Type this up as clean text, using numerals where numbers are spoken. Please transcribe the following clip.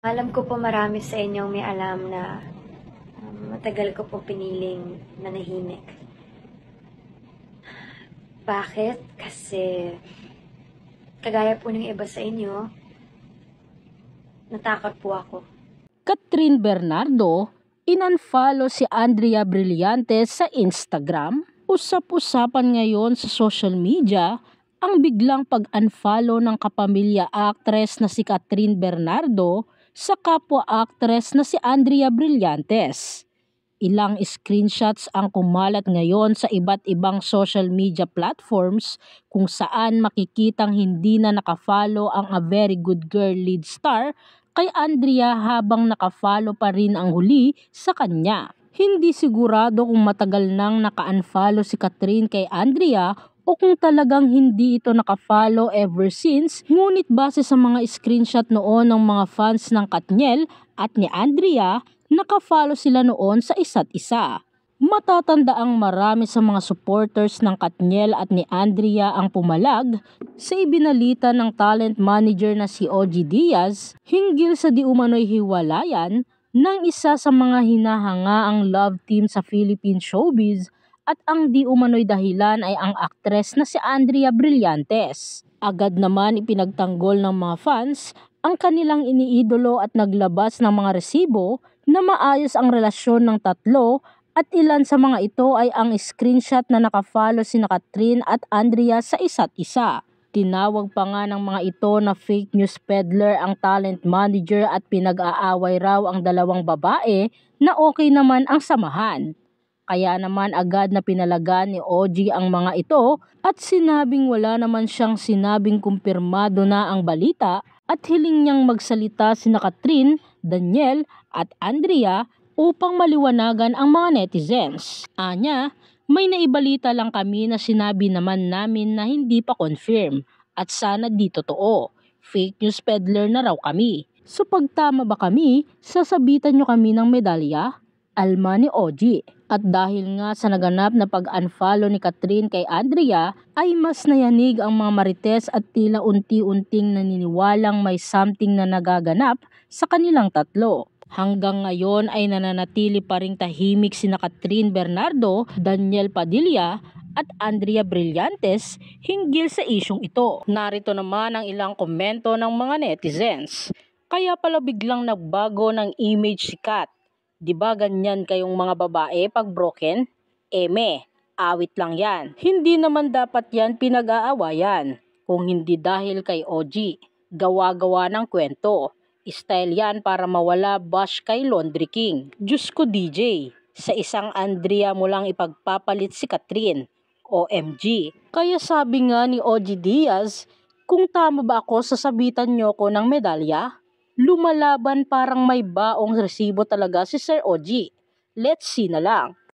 Alam ko po marami sa inyong may alam na matagal ko po piniling manahimik. Bakit? Kasi kagaya po ng iba sa inyo, natakot po ako. Catherine Bernardo, in-unfollow si Andrea Brillantes sa Instagram. Usap-usapan ngayon sa social media ang biglang pag-unfollow ng kapamilya actress na si Catherine Bernardo sa kapwa actress na si Andrea Brillantes. Ilang screenshots ang kumalat ngayon sa iba't ibang social media platforms kung saan makikitang hindi na nakafollow ang A Very Good Girl lead star kay Andrea habang nakafollow pa rin ang huli sa kanya. Hindi sigurado kung matagal nang naka-unfollow si Catherine kay Andrea o kung talagang hindi ito nakafollow ever since, ngunit base sa mga screenshot noon ng mga fans ng Katniel at ni Andrea, nakafollow sila noon sa isa't isa. Matatandaang marami sa mga supporters ng Katniel at ni Andrea ang pumalag sa ibinalita ng talent manager na si OG Diaz hinggil sa di umano'y hiwalayan ng isa sa mga hinahangaang love team sa Philippine showbiz at ang di umano'y dahilan ay ang aktres na si Andrea Brillantes. Agad naman ipinagtanggol ng mga fans ang kanilang iniidolo at naglabas ng mga resibo na maayos ang relasyon ng tatlo at ilan sa mga ito ay ang screenshot na nakafollow sina Catherine at Andrea sa isa't isa. Tinawag pa nga ng mga ito na fake news peddler ang talent manager at pinag-aaway raw ang dalawang babae na okay naman ang samahan. Kaya naman agad na pinalagan ni OG ang mga ito at sinabing wala naman siyang sinabing kumpirmado na ang balita at hiling niyang magsalita sina Catherine, Daniel at Andrea upang maliwanagan ang mga netizens. Anya, may naibalita lang kami na sinabi naman namin na hindi pa confirm at sana di totoo. Fake news peddler na raw kami. So pag tama ba kami, sasabitan nyo kami ng medalya? Alma ni OG. At dahil nga sa naganap na pag-unfollow ni Catherine kay Andrea, ay mas nayanig ang mga marites at tila unti-unting naniniwalang may something na nagaganap sa kanilang tatlo. Hanggang ngayon ay nananatili pa ring tahimik sina Catherine Bernardo, Daniel Padilla at Andrea Brillantes hinggil sa isyong ito. Narito naman ang ilang komento ng mga netizens. Kaya pala biglang nagbago ng image si Kat. Diba ganyan kayong mga babae pag broken? Awit lang yan. Hindi naman dapat yan pinag-aawayan. Kung hindi dahil kay OG, gawa-gawa ng kwento. Style yan para mawala bash kay Laundry King. Diyos ko DJ, sa isang Andrea mo lang ipagpapalit si Catherine. OMG. Kaya sabi nga ni OG Diaz, kung tama ba ako sasabitan nyo ko ng medalya? Lumalaban parang may baong resibo talaga si Sir OG. Let's see na lang.